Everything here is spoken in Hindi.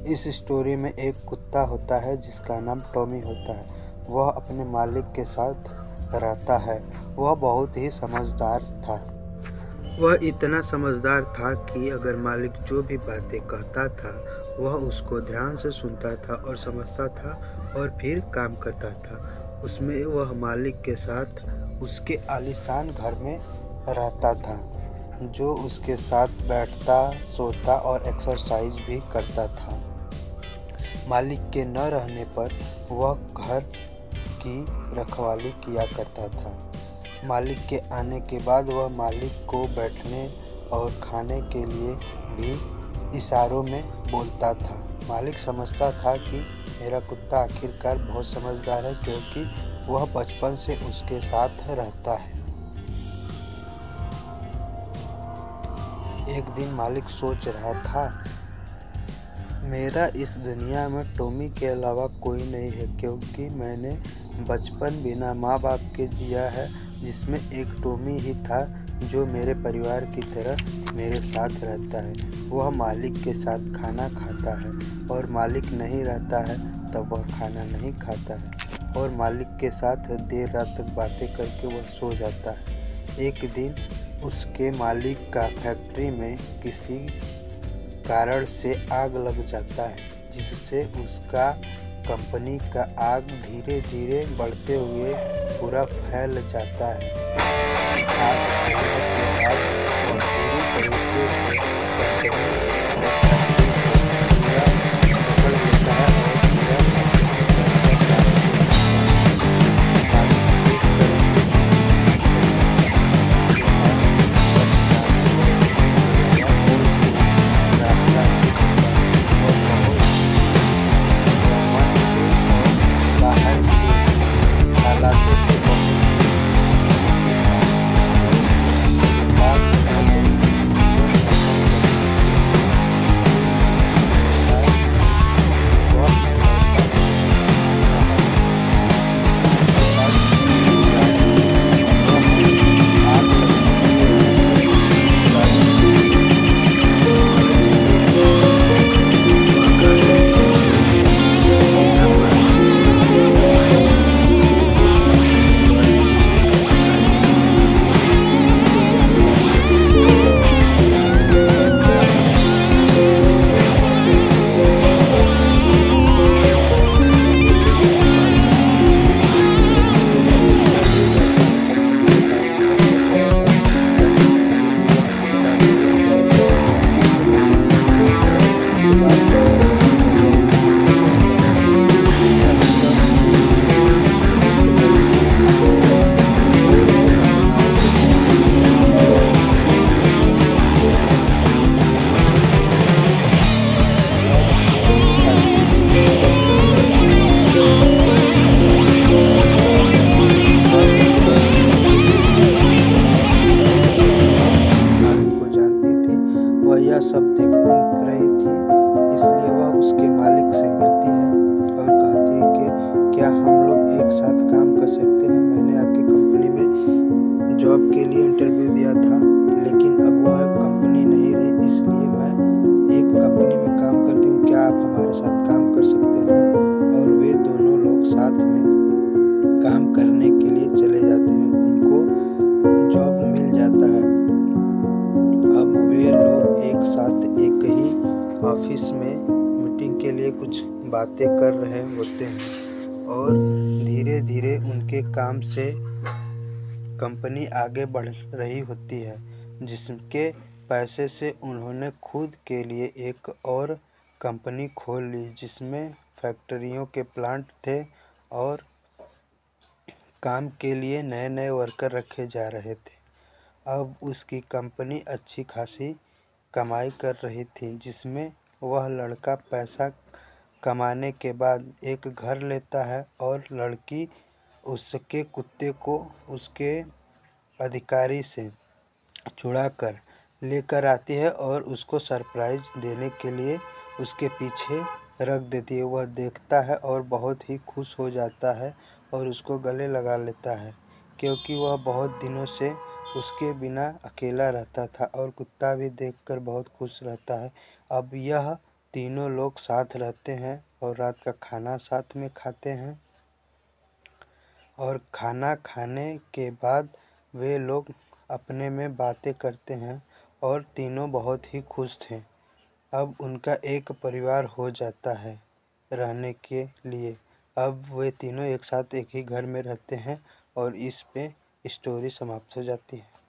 इस स्टोरी में एक कुत्ता होता है जिसका नाम टॉमी होता है। वह अपने मालिक के साथ रहता है। वह बहुत ही समझदार था। वह इतना समझदार था कि अगर मालिक जो भी बातें कहता था वह उसको ध्यान से सुनता था और समझता था और फिर काम करता था उसमें। वह मालिक के साथ उसके आलीशान घर में रहता था, जो उसके साथ बैठता, सोता और एक्सरसाइज भी करता था। मालिक के न रहने पर वह घर की रखवाली किया करता था। मालिक के आने के बाद वह मालिक को बैठने और खाने के लिए भी इशारों में बोलता था। मालिक समझता था कि मेरा कुत्ता आखिरकार बहुत समझदार है, क्योंकि वह बचपन से उसके साथ रहता है। एक दिन मालिक सोच रहा था, मेरा इस दुनिया में टॉमी के अलावा कोई नहीं है, क्योंकि मैंने बचपन बिना माँ बाप के जिया है, जिसमें एक टॉमी ही था जो मेरे परिवार की तरह मेरे साथ रहता है। वह मालिक के साथ खाना खाता है और मालिक नहीं रहता है तब वह खाना नहीं खाता है और मालिक के साथ देर रात तक बातें करके वह सो जाता है। एक दिन उसके मालिक का फैक्ट्री में किसी कारण से आग लग जाता है, जिससे उसका कंपनी का आग धीरे धीरे बढ़ते हुए पूरा फैल जाता है। आग लगने के बाद वह पूरी तरीके से कंपनी और फैक्ट्री को पूरा जकड़ लेता है और पूरा कंपनी का सब देख रही थी। इसलिए वह उसके मालिक से मिलती है और कहती है कि क्या हम लोग एक साथ काम कर सकते हैं। मैंने आपकी कंपनी में जॉब के लिए इंटरव्यू दिया था, लेकिन अब वह कंपनी नहीं रही, इसलिए मैं एक कंपनी में काम करती हूँ। क्या आप हमारे साथ काम कर सकते हैं? और वे दोनों लोग साथ में काम करने के लिए चले जाते हैं। उनको जॉब मिल जाता है। अब वे लोग एक साथ एक ही ऑफिस में मीटिंग के लिए कुछ बातें कर रहे होते हैं और धीरे धीरे उनके काम से कंपनी आगे बढ़ रही होती है, जिसके पैसे से उन्होंने खुद के लिए एक और कंपनी खोल ली, जिसमें फैक्ट्रियों के प्लांट थे और काम के लिए नए नए वर्कर रखे जा रहे थे। अब उसकी कंपनी अच्छी खासी कमाई कर रही थी, जिसमें वह लड़का पैसा कमाने के बाद एक घर लेता है और लड़की उसके कुत्ते को उसके अधिकारी से छुड़ाकर लेकर आती है और उसको सरप्राइज देने के लिए उसके पीछे रख देती है। वह देखता है और बहुत ही खुश हो जाता है और उसको गले लगा लेता है, क्योंकि वह बहुत दिनों से उसके बिना अकेला रहता था और कुत्ता भी देखकर बहुत खुश रहता है। अब यह तीनों लोग साथ रहते हैं और रात का खाना साथ में खाते हैं। और खाना खाने के बाद वे लोग अपने में बातें करते हैं और तीनों बहुत ही खुश थे। अब उनका एक परिवार हो जाता है रहने के लिए। अब वे तीनों एक साथ एक ही घर में रहते हैं और इस पे स्टोरी समाप्त हो जाती है।